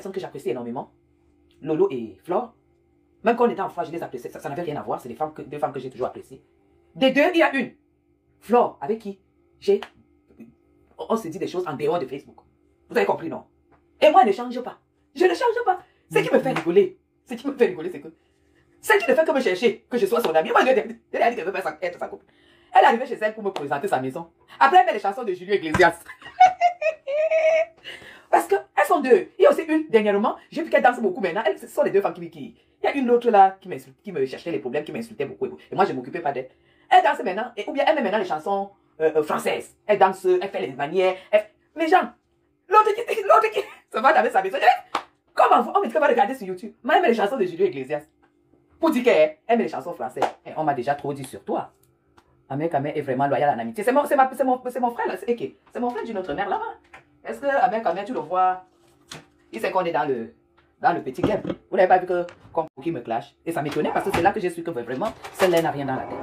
personnes que j'apprécie énormément, Lolo et Flore. Même quand on était en foi, je les appréciais. Ça n'avait rien à voir. C'est deux femmes que j'ai toujours appréciées. Des deux, il y a une. Flore, avec qui on se dit des choses en dehors de Facebook. Vous avez compris, non? Et moi, elle ne change pas. Je ne change pas. Ce qui me fait rigoler, c'est que... Celle qui ne fait que me chercher, que je sois son amie. Moi, je lui ai dit qu'elle ne veut pas être sa copine. Elle est arrivée chez elle pour me présenter sa maison. Après, elle fait les chansons de Julio Iglesias. Parce qu'elles sont deux. Il y a aussi une, dernièrement, j'ai vu qu'elle danse beaucoup maintenant. Ce sont les deux femmes qui... Il y a une autre là qui me cherchait les problèmes, qui m'insultait beaucoup. Et moi, je ne m'occupais pas d'elle. Elle danse maintenant, ou bien elle met maintenant les chansons françaises. Elle danse, elle fait les manières. Mais Jean, l'autre qui se va avec sa maison. Comment on me dit qu'elle va regarder sur YouTube. Moi, elle met les chansons de Julio Iglesias. Pour dire qu'elle met les chansons françaises. Et on m'a déjà trop dit sur toi. Ahmed Kamel est vraiment loyal en amitié. C'est mon frère là. C'est mon frère d'une autre mère là-bas. Est-ce que Ahmed Kamel, tu le vois? Il sait qu'on est dans le petit game. Vous n'avez pas vu que qui me clash? Et ça m'étonnait parce que c'est là que j'ai su que vraiment, celle-là n'a rien dans la tête.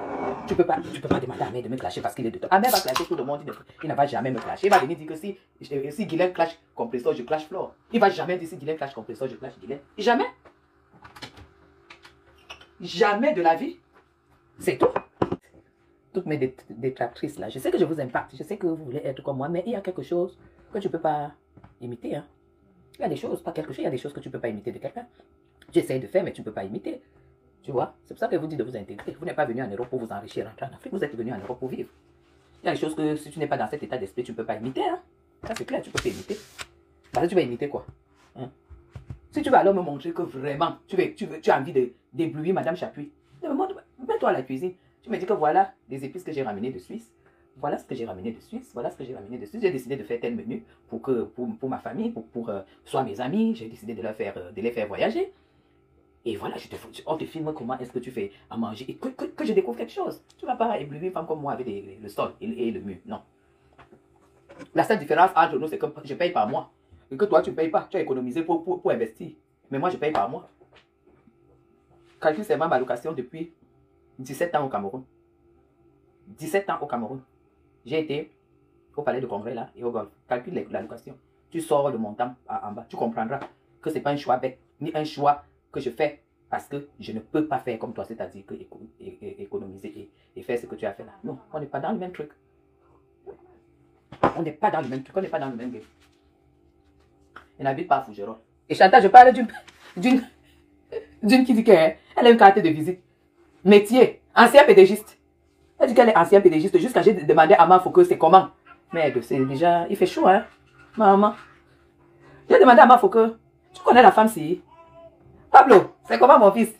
Tu peux pas demander à Ahmed de me clasher parce qu'il est de toi. Ahmed va clasher tout le monde. Il ne va jamais me clasher. Il va venir dire que si Guylaine clash Compressor, je clash Flore. Il va jamais dire si Guylaine clash Compressor, je clash Guylaine. Jamais. Jamais de la vie. C'est tout. Toutes mes détractrices là, je sais que je vous impacte, je sais que vous voulez être comme moi, mais il y a quelque chose que tu ne peux pas imiter. Hein. Il y a des choses, pas quelque chose, il y a des choses que tu ne peux pas imiter de quelqu'un. J'essaie de faire, mais tu ne peux pas imiter. Tu vois, c'est pour ça que je vous dis de vous intégrer. Vous n'êtes pas venu en Europe pour vous enrichir, rentrer en Afrique, vous êtes venu en Europe pour vivre. Il y a des choses que si tu n'es pas dans cet état d'esprit, tu ne peux pas imiter. Hein. Ça c'est clair, tu peux pas imiter. Parce que tu vas imiter quoi? Hein? Si tu vas alors me montrer que vraiment, tu as envie d'éblouir Madame Chapuis, mets-toi à la cuisine. Tu me dis que voilà les épices que j'ai ramenées de Suisse. Voilà ce que j'ai ramené de Suisse. Voilà ce que j'ai ramené de Suisse. J'ai décidé de faire tel menu pour ma famille, pour soit mes amis. J'ai décidé de les faire voyager. Et voilà, on te filme comment est-ce que tu fais à manger. Et que je découvre quelque chose. Tu ne vas pas éblouir une femme comme moi avec le sol et le mur. Non. La seule différence entre nous, c'est que je paye par mois. Et que toi, tu ne payes pas. Tu as économisé pour investir. Mais moi, je paye par mois. Calcule seulement ma location depuis 17 ans au Cameroun. 17 ans au Cameroun. J'ai été au palais de congrès là et au golf. Calcule la location. Tu sors le montant en bas. Tu comprendras que ce n'est pas un choix bête, ni un choix que je fais parce que je ne peux pas faire comme toi, c'est-à-dire que économiser et faire ce que tu as fait là. Non, on n'est pas dans le même truc. On n'est pas dans le même truc, on n'est pas dans le même game. Elle n'habite pas à Fougerolles. Et Chantal, je parle d'une qui dit qu'elle a une carte de visite. Métier, ancien pédagogiste. Elle dit qu'elle est ancien pédagogiste. Jusqu'à j'ai demandé à ma Foucault c'est comment. Mais c'est déjà, il fait chaud, hein, maman. J'ai demandé à ma Foucault, tu connais la femme si? Pablo, c'est comment mon fils?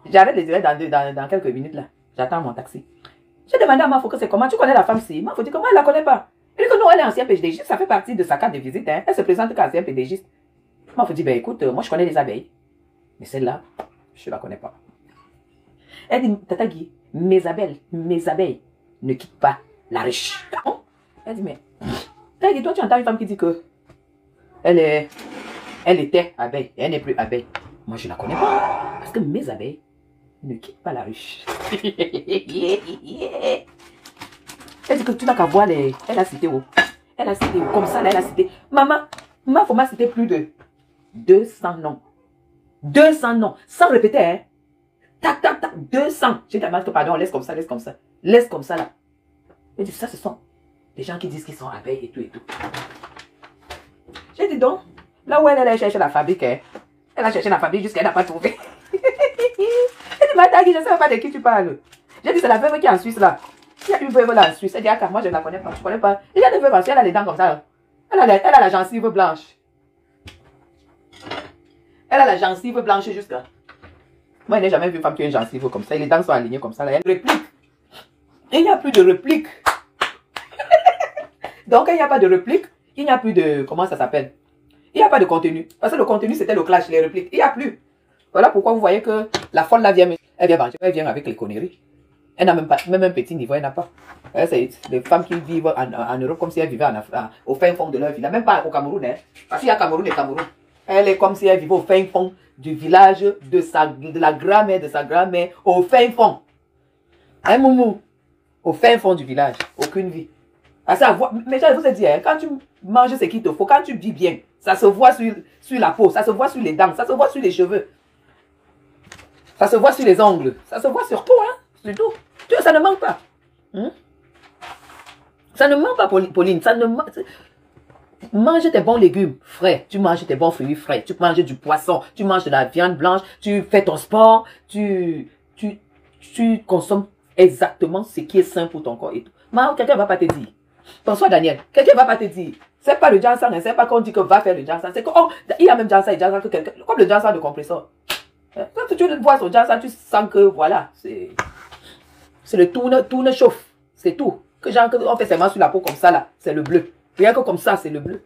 J'arrête les directs dans quelques minutes là. J'attends mon taxi. J'ai demandé à ma Foucault c'est comment, tu connais la femme si? Ma Foucault dit comment elle la connaît pas. Elle dit que non, elle est ancien pédagogiste, ça fait partie de sa carte de visite. Hein. Elle se présente qu'ancien pédagogiste. Ma Foucault dit, ben écoute, moi je connais les abeilles. Mais celle-là, je ne la connais pas. Elle dit, Tata Guy, mes abeilles ne quittent pas la ruche. Elle dit, mais, Tata Guy, toi tu entends une femme qui dit que elle était abeille et elle n'est plus abeille. Moi je ne la connais pas. Parce que mes abeilles ne quittent pas la ruche. Elle dit que tu n'as qu'à voir les... Elle a cité où? Elle a cité où? Comme ça là, elle a cité. Maman, faut m'a cité plus de 200 noms. 200 noms. Sans répéter, hein. Tac, tac, tac. 200. J'ai dit à que pardon, laisse comme ça, laisse comme ça. Laisse comme ça là. Elle dit, ça ce sont des gens qui disent qu'ils sont abeilles et tout et tout. J'ai dit donc, là où elle a cherché la fabrique, hein. Elle a cherché la fabrique jusqu'à elle n'a pas trouvé. Elle dit, Matagui, je ne sais pas de qui tu parles. J'ai dit, c'est la veuve qui est en Suisse là. Il y a une veuve là en Suisse. Elle dit, ah, moi je ne la connais pas, je ne connais pas. Il y a des veuves en Suisse, elle a les dents comme ça. Elle a la gencive blanche. Elle a la gencive blanche jusqu'à... Moi, je n'ai jamais vu une femme qui a une gencive comme ça. Les dents sont alignées comme ça. Là. Elle réplique. Il n'y a plus de réplique. Donc, il n'y a pas de réplique. Il n'y a plus de... Comment ça s'appelle? Il n'y a pas de contenu. Parce que le contenu, c'était le clash, les répliques. Il n'y a plus. Voilà pourquoi vous voyez que la folle là vient... Elle vient manger. Elle vient avec les conneries. Elle n'a même pas... Même un petit niveau, elle n'a pas. C'est des femmes qui vivent en Europe comme si elles vivaient au fin fond de leur vie. Même pas au Cameroun. Hein. Parce qu'il y a Cameroun et Cameroun. Elle est comme si elle vivait au fin fond du village de la grand-mère de sa grand-mère, au fin fond. Hein, Moumou? Au fin fond du village. Aucune vie. Mais je vous ai dit, hein, quand tu manges ce qu'il te faut, quand tu vis bien, Ça se voit sur la peau, ça se voit sur les dents, ça se voit sur les cheveux. Ça se voit sur les ongles, ça se voit sur tout, hein, sur tout. Tu vois, ça ne manque pas. Ça ne manque pas, Pauline, ça ne manque. Mange tes bons légumes frais, tu manges tes bons fruits frais, tu manges du poisson, tu manges de la viande blanche, tu fais ton sport, tu consommes exactement ce qui est sain pour ton corps et tout. Mais quelqu'un ne va pas te dire. François Daniel, quelqu'un ne va pas te dire. C'est pas le Jansan, c'est pas qu'on dit que va faire le Jansan. C'est il y a même Jansan et Jansan que quelqu'un, comme le Jansan de compresseur. Quand tu vois son Jansan, tu sens que voilà, c'est le tourne chauffe, c'est tout. Que genre, on fait seulement sur la peau comme ça là, c'est le bleu. Rien que comme ça, c'est le bleu.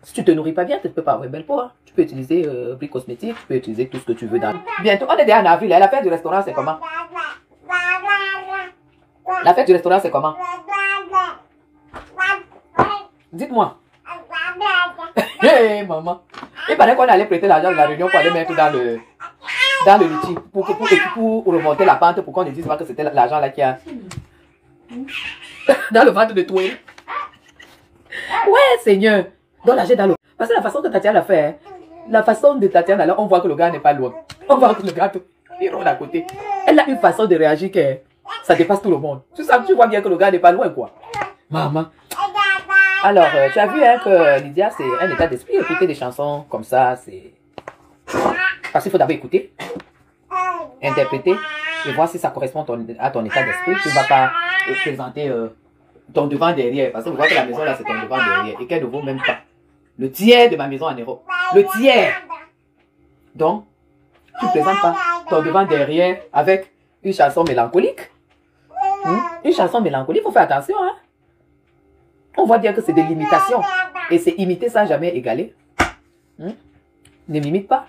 Si tu te nourris pas bien, tu ne peux pas avoir une belle peau. Hein. Tu peux utiliser briques cosmétiques, tu peux utiliser tout ce que tu veux dans. Bientôt, on est déjà en avril. La fête du restaurant, c'est comment? La fête du restaurant, c'est comment? Dites-moi. Hey, maman. Il paraît qu'on allait prêter l'argent de la réunion pour aller mettre dans le litchi. Pour remonter la pente, pour qu'on ne dise pas que c'était l'argent là qui a. Dans le ventre de toi. Ouais, Seigneur. Dans l'argent dans l'eau. Parce que la façon que Tatiana l'a fait, hein, la façon de Tatiana, là, on voit que le gars n'est pas loin. On voit que le gars est à côté. Elle a une façon de réagir que ça dépasse tout le monde. Tu vois bien que le gars n'est pas loin, quoi. Maman. Alors, tu as vu hein, que Lydia, c'est un état d'esprit. Écouter des chansons comme ça, c'est... Parce qu'il faut d'abord écouter, interpréter et voir si ça correspond à ton état d'esprit. Tu ne vas pas présenter ton devant derrière. Parce que vous voyez que la maison là, c'est ton devant derrière. Et qu'elle ne vaut même pas le tiers de ma maison en Europe. Le tiers. Donc, tu ne présentes pas ton devant derrière avec une chanson mélancolique. Une chanson mélancolique, il faut faire attention. Hein? On voit bien que c'est de l'imitation. Et c'est imiter sans jamais égaler. Ne m'imite pas.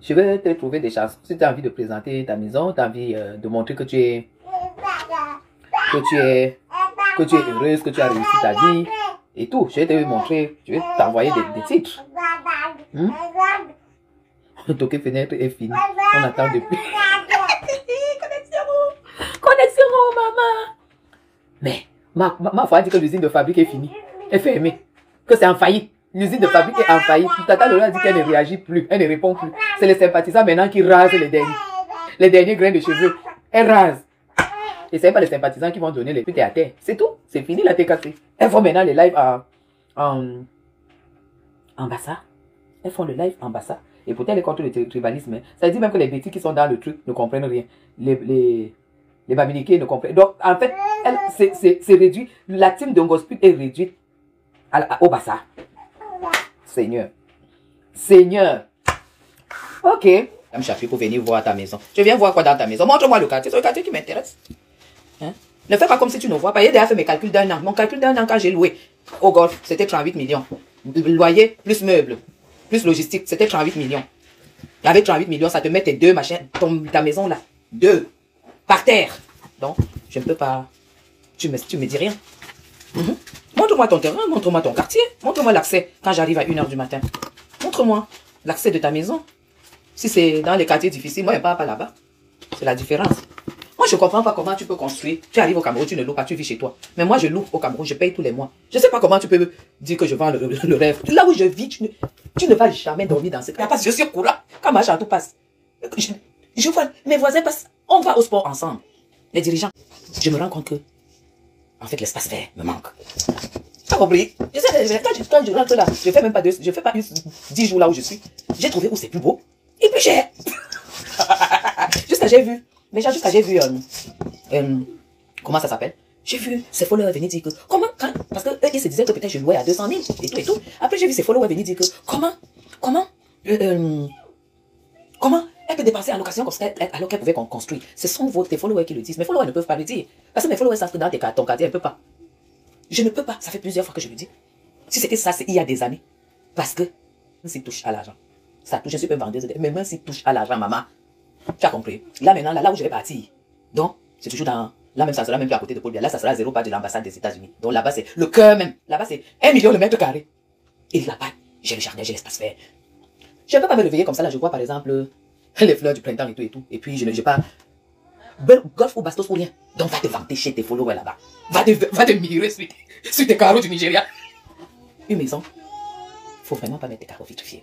Je vais te trouver des chansons. Si tu as envie de présenter ta maison, tu as envie de montrer que tu es heureuse, que tu as réussi ta vie et tout. Je vais te montrer, je vais t'envoyer des titres. Toquer fenêtre est fini. On attend depuis. Connexion, maman. Mais ma foi dit que l'usine de fabrique est finie. Est fermée. Que c'est en faillite. L'usine de fabrique est en faillite. Tata Lola dit qu'elle ne réagit plus. Elle ne répond plus. C'est les sympathisants maintenant qui rasent les derniers grains de cheveux. Elle rase. Et c'est pas les sympathisants qui vont donner les putes à terre. C'est tout. C'est fini la TKC. Elles font maintenant les lives en Bassa. Elles font le live en Bassa. Et pourtant, elle est contre le tribalisme. Ça dit même que les bêtises qui sont dans le truc ne comprennent rien. Les Baminiqués ne comprennent. Donc, en fait, c'est réduit. La team de Ngosput est réduite au Bassa. Seigneur. Seigneur. Ok. Je vais me chercher pour venir voir ta maison. Je viens voir quoi dans ta maison? Montre-moi le quartier. C'est le quartier qui m'intéresse. Hein? Ne fais pas comme si tu ne vois pas. J'ai déjà fait mes calculs d'un an. Mon calcul d'un an quand j'ai loué au golf, c'était 38 millions. Loyer plus meubles, plus logistique, c'était 38 millions. Avec 38 millions, ça te met tes deux machins, ta maison là. Deux. Par terre. Donc, je ne peux pas. Tu me dis rien. Montre-moi ton terrain, montre-moi ton quartier, montre-moi l'accès quand j'arrive à 1 h du matin. Montre-moi l'accès de ta maison. Si c'est dans les quartiers difficiles, moi je ne pars pas là-bas. C'est la différence. Moi je ne comprends pas comment tu peux construire. Tu arrives au Cameroun, tu ne loues pas, tu vis chez toi. Mais moi je loue au Cameroun, je paye tous les mois. Je ne sais pas comment tu peux dire que je vends le rêve. Là où je vis, tu ne vas jamais dormir dans cette place. Parce que je suis au courant. Quand ma tout passe, je vois mes voisins passent. On va au sport ensemble. Les dirigeants. Je me rends compte que en fait, l'espace vert me manque. Tu as compris? Je sais, quand je rentre là, je fais même pas 10 jours là où je suis. J'ai trouvé où c'est plus beau et plus cher. Jusqu'à j'ai vu. Déjà, jusqu'à j'ai vu. Comment ça s'appelle? J'ai vu ses followers venir dire que. Comment? Parce que ils se disaient que peut-être je louais à 200 000 et tout et tout. Après, j'ai vu ses followers venir dire que. Comment elle peut dépenser en location comme ça alors qu'elle pouvait construire. Ce sont tes followers qui le disent. Mes followers ne peuvent pas le dire. Parce que mes followers savent que dans ton quartier, elle ne peut pas. Je ne peux pas. Ça fait plusieurs fois que je le dis. Si c'était ça, c'est il y a des années. Parce que s'il touche à l'argent. Ça touche, je suis pas vendeuse. Mais même s'il touche à l'argent, maman. Tu as compris. Là maintenant, là où je vais partir. Donc, c'est toujours dans... Là même, ça sera même plus à côté de Paul Biya. Là, ça sera 0 pas de l'ambassade des États-Unis. Donc là-bas, c'est le cœur même. Là-bas, c'est 1 million de mètres carrés. Et là-bas, j'ai le jardin, j'ai l'espace vert. Je ne peux pas me réveiller comme ça. Là, je vois par exemple... les fleurs du printemps et tout et tout. Et puis, je n'ai pas... golf ou bastos pour rien. Donc, va te vanter chez tes followers là-bas. Va te mirer sur tes carreaux du Nigeria. Une maison faut vraiment pas mettre tes carreaux vitrifiés.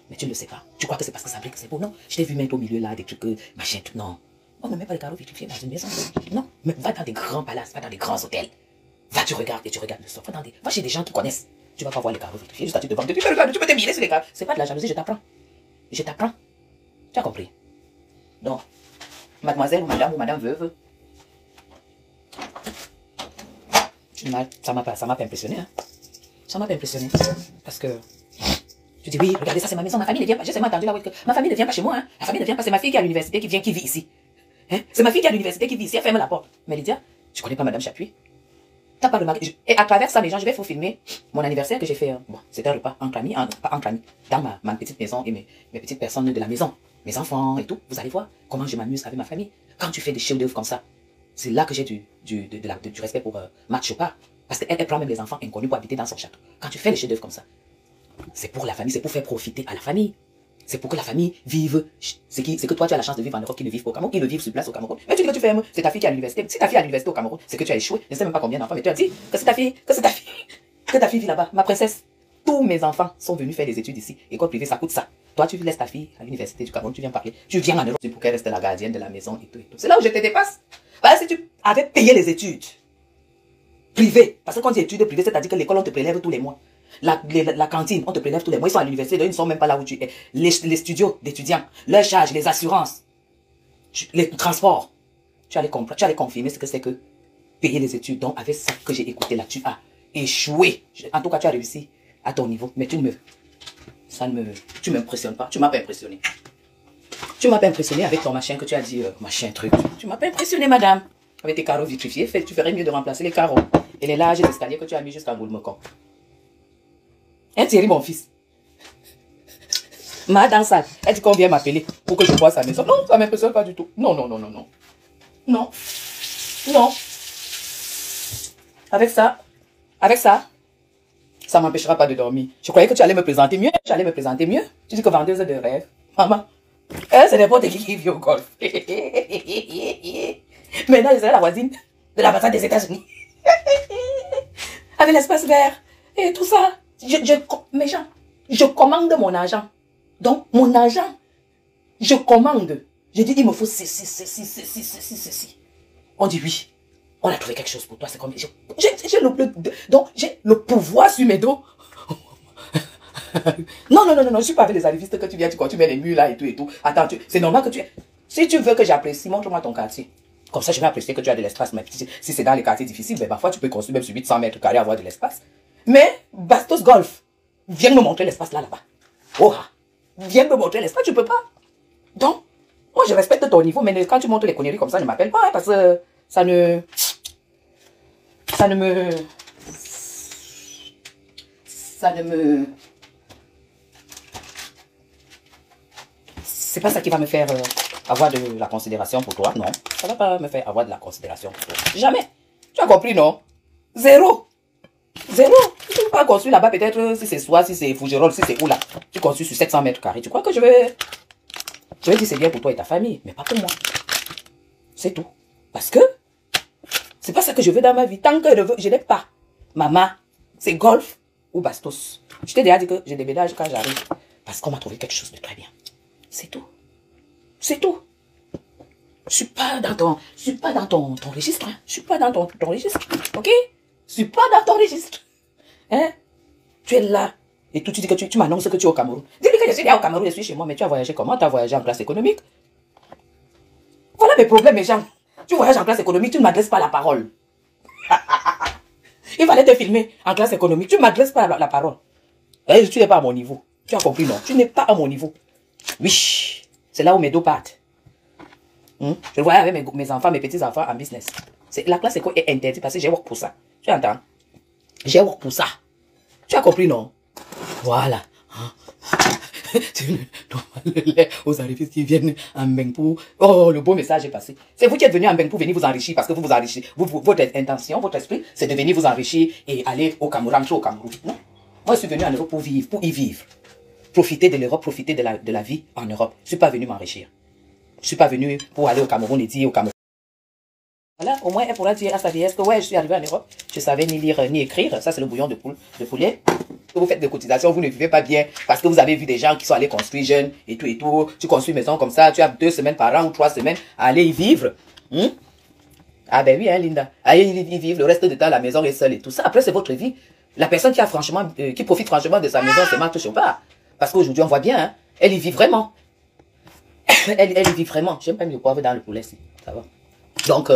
Mais tu ne le sais pas. Tu crois que c'est parce que ça brille que c'est beau. Non, je t'ai vu mettre au milieu là des trucs, machin, tout. Non. On ne met pas les carreaux vitrifiés dans une maison. Non, mais va dans des grands palaces, va dans des grands hôtels. Va, tu regardes et tu regardes le sol. Va chez des gens qui connaissent. Tu vas pas voir les carreaux vitrifiés. Juste à tu te vends. Tu peux te mirer sur les carreaux. C'est pas de la jalousie, je t'apprends. Je t'apprends. Tu as compris? Donc, mademoiselle ou madame veuve. Ça m'a pas impressionné. Hein. Ça m'a pas impressionné. Parce que tu dis oui, regardez, ça c'est ma maison, ma famille ne vient pas. J'ai seulement entendu là que ma famille ne vient pas chez moi. Hein. La famille ne vient pas, c'est ma fille qui est à l'université qui vit ici. Hein? C'est ma fille qui est à l'université qui vit ici, elle ferme la porte. Mais Lydia, je connais pas Madame Chapuis. T'as pas remarqué. Et à travers ça, les gens, je vais vous filmer mon anniversaire que j'ai fait. Bon, c'était un repas entre amis, pas entre amis, dans ma petite maison et mes petites personnes de la maison. Mes enfants et tout. Vous allez voir comment je m'amuse avec ma famille. Quand tu fais des chefs d'œuvre comme ça, c'est là que j'ai du respect pour Marthe Chopard. Parce qu'elle prend même les enfants inconnus pour habiter dans son château. Quand tu fais des chefs d'œuvre comme ça, c'est pour la famille, c'est pour faire profiter à la famille. C'est pour que la famille vive. C'est que toi, tu as la chance de vivre en Europe, qui ne vivent pas au Cameroun, qui ne vivent sur place au Cameroun. Mais tu dis que tu fais, c'est ta fille qui est à l'université. Si ta fille est à l'université au Cameroun, c'est que tu as échoué. Je ne sais même pas combien d'enfants, mais tu as dit que c'est ta fille, que ta fille vit là-bas. Ma princesse, tous mes enfants sont venus faire des études ici. École privée, ça coûte ça. Toi, tu laisses ta fille à l'université du Cameroun, tu viens parler. Tu viens en Europe pour qu'elle reste la gardienne de la maison et tout. C'est là où je te dépasse. Parce que si tu avais payé les études privées, parce que quand tu études privées, c'est-à-dire que l'école, on te prélève tous les mois. La cantine, on te prélève tous les mois. Ils sont à l'université, ils ne sont même pas là où tu es. Les studios d'étudiants, leurs charges, les assurances, les transports. Tu allais confirmer ce que c'est que payer les études. Donc, avec ça que j'ai écouté là, tu as échoué. En tout cas, tu as réussi à ton niveau. Mais tu m'impressionnes pas. Tu m'as pas impressionné. Tu m'as pas impressionné avec ton machin que tu as dit, machin truc. Tu m'as pas impressionné, madame. Avec tes carreaux vitrifiés, tu ferais mieux de remplacer les carreaux. Et les larges escaliers que tu as mis jusqu'à Goulmecon. Hein, Thierry, mon fils. Madame Sal, elle dit qu'on vient m'appeler pour que je vois sa maison. Non, ça ne m'impressionne pas du tout. Non. Non. Avec ça, ça ne m'empêchera pas de dormir. Je croyais que tu allais me présenter mieux. Tu dis que vendeuse de rêve. Maman, c'est n'importe qui vit au golf. Maintenant, je serai la voisine de l'ambassade des États-Unis. Avec l'espace vert et tout ça. Mes gens, je commande mon argent. Donc, mon argent, je commande. Je dis, il me faut ceci. On dit oui. On a trouvé quelque chose pour toi. C'est comme j'ai le pouvoir sur mes dos. Non. Je ne suis pas avec les arrivistes que tu viens, tu mets les murs là et tout. Attends, c'est normal que tu es. Si tu veux que j'apprécie, montre-moi ton quartier. Comme ça, je vais apprécier que tu as de l'espace. Mais si c'est dans les quartiers difficiles, ben, parfois, tu peux construire même sur 800 mètres carrés, avoir de l'espace. Mais, Bastos Golf, viens me montrer l'espace là-bas. Oh, viens me montrer l'espace, tu peux pas. Donc, moi, je respecte ton niveau, mais quand tu montres les conneries comme ça, ne m'appelle pas, hein, parce que ça ne me... C'est pas ça qui va me faire avoir de la considération pour toi, non. Ça va pas me faire avoir de la considération pour toi. Jamais. Tu as compris, non? Zéro. Tu ne peux pas construire là-bas, peut-être, si c'est Soie, si c'est Fougerolles, si c'est où là. Tu construis sur 700 mètres carrés. Tu crois que je vais dire c'est bien pour toi et ta famille, mais pas pour moi. C'est tout. Parce que c'est pas ça que je veux dans ma vie. Tant que je n'ai pas maman, c'est golf ou bastos. Je t'ai déjà dit que je déménage quand j'arrive. Parce qu'on m'a trouvé quelque chose de très bien. C'est tout. C'est tout. Je suis pas dans ton registre. Hein. Je suis pas dans ton registre. Ok? Je suis pas dans ton registre. Hein? Tu es là. Et tout, tu dis que tu m'annonces que tu es au Cameroun. Dis-lui que je suis là au Cameroun, je suis chez moi. Mais tu as voyagé comment? Tu as voyagé en classe économique. Voilà mes problèmes, mes gens. Tu voyages en classe économique, tu ne m'adresses pas la parole. Il fallait te filmer en classe économique. Tu ne m'adresses pas la parole. Et tu n'es pas à mon niveau. Tu as compris, non? Tu n'es pas à mon niveau. Oui. C'est là où mes dos partent. Je voyais avec mes enfants, mes petits-enfants en business. La classe éco est interdite parce que j'ai work pour ça. Tu entends? J'ai work pour ça. Tu as compris, non? Voilà. Le lait aux arrivistes qui viennent en Mbengpou. Oh, le beau message est passé. C'est vous qui êtes venu en Mbengpou venir vous enrichir parce que vous vous enrichissez. Votre intention, votre esprit, c'est de venir vous enrichir et aller au Cameroun, rentrer au Cameroun. Non? Moi, je suis venu en Europe pour vivre, pour y vivre. Profiter de l'Europe, profiter de la vie en Europe. Je ne suis pas venu m'enrichir. Je ne suis pas venu pour aller au Cameroun et dire au Cameroun. Voilà, au moins, elle pourra dire à sa vieillesse que ouais, je suis arrivé en Europe. Je ne savais ni lire ni écrire. Ça, c'est le bouillon de poulet. vous faites des cotisations, vous ne vivez pas bien parce que vous avez vu des gens qui sont allés construire jeunes et tout et tout. Tu construis une maison comme ça, tu as 2 semaines par an ou 3 semaines à aller y vivre. Ah ben oui, hein, Linda. Allez y vivre, le reste du temps, la maison est seule et tout ça. Après, c'est votre vie. La personne qui a franchement, qui profite franchement de sa maison, c'est Marthe Chopard. Parce qu'aujourd'hui, on voit bien, hein, elle y vit vraiment. elle y vit vraiment. J'aime pas mis le poivre dans le poulet, si. Ça va. Donc,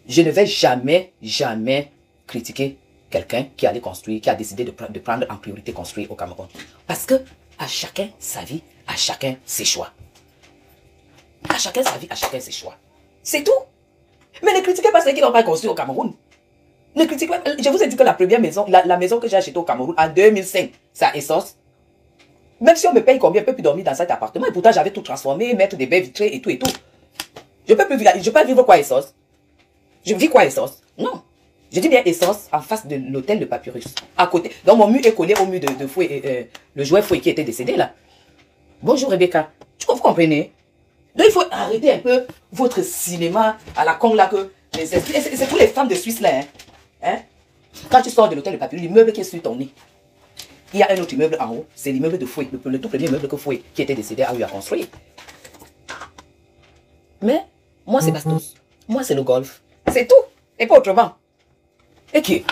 je ne vais jamais critiquer quelqu'un qui allait construire, qui a décidé de prendre en priorité construire au Cameroun. Parce que à chacun sa vie, à chacun ses choix. À chacun sa vie, à chacun ses choix. C'est tout. Mais ne critiquez pas ceux qui n'ont pas construit au Cameroun. Ne critiquez pas. Je vous ai dit que la première maison, la maison que j'ai achetée au Cameroun en 2005, ça a essence. Même si on me paye combien, je ne peux plus dormir dans cet appartement. Et pourtant, j'avais tout transformé, mettre des baies vitrées et tout et tout. Je peux plus vivre, je peux vivre quoi essence? Je vis quoi essence? Non. Je dis bien essence en face de l'hôtel de Papyrus. À côté. Donc mon mur est collé au mur de Fouet, le joueur Fouet qui était décédé là. Bonjour Rebecca. Vous comprenez? Donc il faut arrêter un peu votre cinéma à la con là que les esprits. C'est pour les femmes de Suisse là. Hein? Quand tu sors de l'hôtel de Papyrus, l'immeuble qui est sur ton nez. Il y a un autre immeuble en haut. C'est l'immeuble de Fouet. Le tout premier immeuble que Fouet qui était décédé a eu à construire. Mais moi c'est Bastos. Moi c'est le golf. C'est tout. Et pas autrement. Et qui?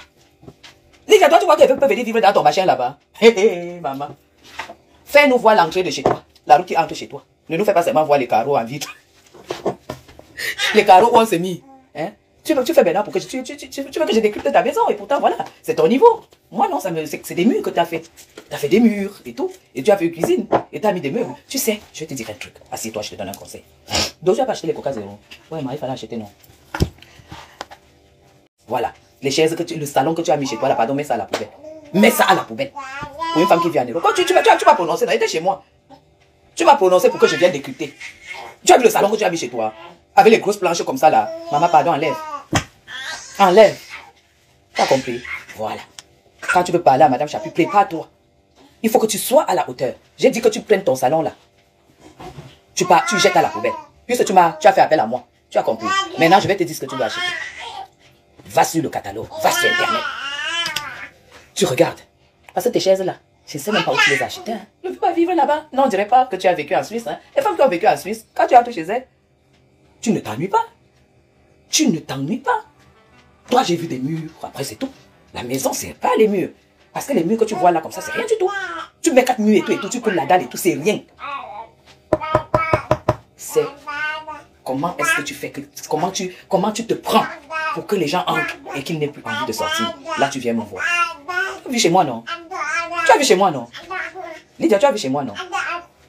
Lydia, toi tu vois qu'elle peut venir vivre dans ton machin là-bas. Hé maman. Fais-nous voir l'entrée de chez toi. La route qui entre chez toi. Ne nous fais pas seulement voir les carreaux en vitre. Les carreaux où on s'est mis. Hein? Tu fais maintenant pour que tu veux que je décrypte ta maison. Et pourtant voilà, c'est ton niveau. Moi non, c'est des murs que tu as fait. Tu as fait des murs et tout. Et tu as fait une cuisine. Et tu as mis des meubles. Tu sais, je vais te dire un truc. Assieds-toi, je te donne un conseil. Donc tu n'as pas acheté les Coca Zéro. Ouais, mais il fallait acheter non. Voilà. Les chaises, le salon que tu as mis chez toi, là, pardon, mets ça à la poubelle. Mets ça à la poubelle. Pour une femme qui vient en Europe. Quand tu vas prononcer, là, était chez moi. Tu vas prononcer pour que je vienne décrypter. Tu as vu le salon que tu as mis chez toi? Avec les grosses planches comme ça, là. Maman, pardon, enlève. Enlève. Tu as compris? Voilà. Quand tu veux parler à Madame Chapuis, prépare-toi. Il faut que tu sois à la hauteur. J'ai dit que tu prennes ton salon, là. Tu jettes à la poubelle. Puisque tu as fait appel à moi. Tu as compris? Maintenant, je vais te dire ce que tu dois acheter. Va sur le catalogue, va sur Internet. Tu regardes. Parce que tes chaises là, je ne sais même pas où tu les as achetées. Hein. Je ne peux pas vivre là-bas. Non, on ne dirait pas que tu as vécu en Suisse. Hein. Les femmes qui ont vécu en Suisse, quand tu entres chez elles, tu ne t'ennuies pas. Tu ne t'ennuies pas. Toi, j'ai vu des murs. Après, c'est tout. La maison, c'est pas les murs. Parce que les murs que tu vois là comme ça, c'est rien du tout. Tu mets 4 murs et tout, tu peux la dalle et tout, c'est rien. C'est comment est-ce que tu fais, comment tu te prends pour que les gens entrent et qu'ils n'aient plus envie de sortir. Là, tu viens me voir. Tu as vu chez moi, non? Tu as vu chez moi, non? Lydia, tu as vu chez moi, non?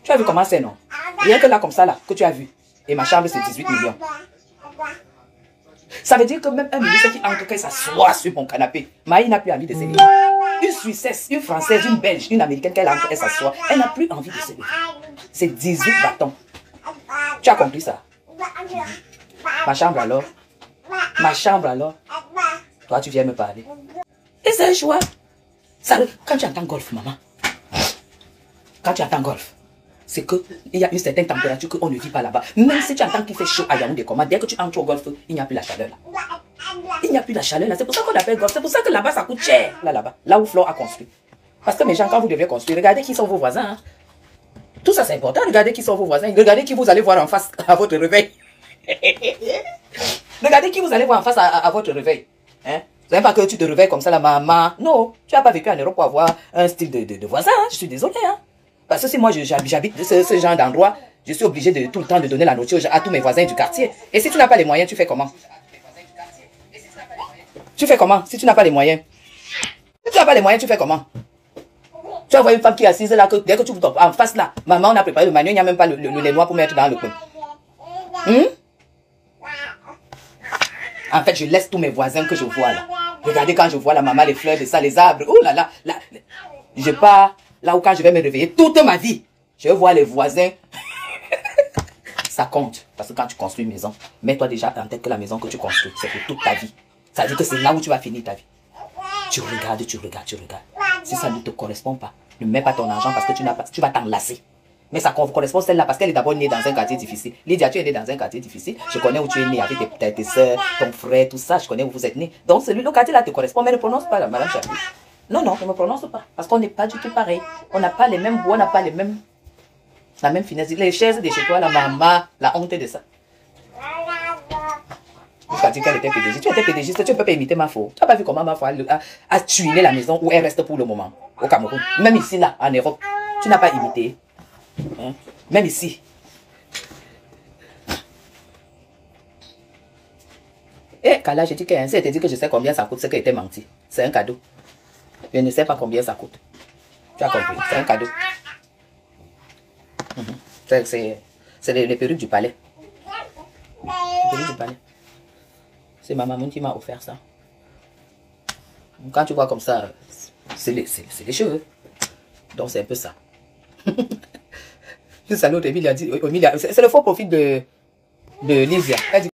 Tu as vu comment c'est, non? Rien que là, comme ça, là, que tu as vu. Et ma chambre, c'est 18 millions. Ça veut dire que même un ministre qui entre, qu'il s'assoit sur mon canapé, Maï n'a plus envie de se lever. Une Suissesse, une Française, une Belge, une Américaine, qu'elle entre, elle s'assoit. Elle n'a plus envie de se lever. C'est 18 bâtons. Tu as compris ça? Ma chambre alors? Ma chambre alors? Toi, tu viens me parler. Et c'est un choix. Ça, quand tu entends golf, maman, quand tu entends golf, c'est qu'il y a une certaine température qu'on ne vit pas là-bas. Même si tu entends qu'il fait chaud à Yaoundé, comment, dès que tu entres au golf, il n'y a plus la chaleur là. Il n'y a plus la chaleur là. C'est pour ça qu'on appelle golf. C'est pour ça que là-bas, ça coûte cher. Là-bas. Là où Flo a construit. Parce que mes gens, quand vous devez construire, regardez qui sont vos voisins. Hein. Tout ça, c'est important. Regardez qui sont vos voisins. Regardez qui vous allez voir en face à votre réveil. Regardez qui vous allez voir en face à votre réveil. Hein? Vous n'avez pas que tu te réveilles comme ça, la maman. Non, tu n'as pas vécu en Europe pour avoir un style de voisin. Hein? Je suis désolé. Hein? Parce que si moi, j'habite ce genre d'endroit, je suis obligé de tout le temps de donner la nourriture à tous mes voisins du quartier. Et si tu n'as pas les moyens, tu fais comment? Tu fais comment? Si tu n'as pas les moyens. Si tu n'as pas les moyens, tu fais comment? Tu vas voir une femme qui est assise là, que dès que tu tombes en face là, maman, on a préparé le manu, il n'y a même pas le lait noir pour mettre dans le coin. En fait, je laisse tous mes voisins que je vois là. Regardez quand je vois la maman, les fleurs de ça, les arbres. Oh là là, là. Je pars là où quand je vais me réveiller toute ma vie, je vais voir les voisins. Ça compte. Parce que quand tu construis une maison, mets-toi déjà en tête que la maison que tu construis, c'est pour toute ta vie. Ça veut dire que c'est là où tu vas finir ta vie. Tu regardes, tu regardes, tu regardes. Si ça ne te correspond pas, ne mets pas ton argent parce que tu vas t'enlacer. Mais ça correspond celle-là parce qu'elle est d'abord née dans un quartier difficile. Lydia, tu es née dans un quartier difficile. Je connais où tu es née avec tes soeurs, ton frère, tout ça. Je connais où vous êtes née. Donc le quartier-là te correspond, mais ne prononce pas la madame Chapuis. Non, non, ne me prononce pas. Parce qu'on n'est pas du tout pareil. On n'a pas les mêmes goûts, on n'a pas la même finesse. Les chaises de chez toi, la maman, la honte de ça. Tu as dit qu'elle était pédagogiste. Tu étais pédagogiste, tu ne peux pas imiter ma faux. Tu n'as pas vu comment ma faux a tuilé la maison où elle reste pour le moment, au Cameroun. Même ici, là, en Europe, tu n'as pas imité. Hein? Même ici. Et Kala, j'ai dit qu'elle a dit que je sais combien ça coûte, c'est qu'elle était menti. C'est un cadeau. Je ne sais pas combien ça coûte. Tu as compris, c'est un cadeau. C'est les perruques du palais. Les perruques du palais. C'est ma maman qui m'a offert ça. Quand tu vois comme ça, c'est les cheveux. Donc c'est un peu ça. Le salaud, Emilia a dit, c'est le faux profil de Lysia. Elle dit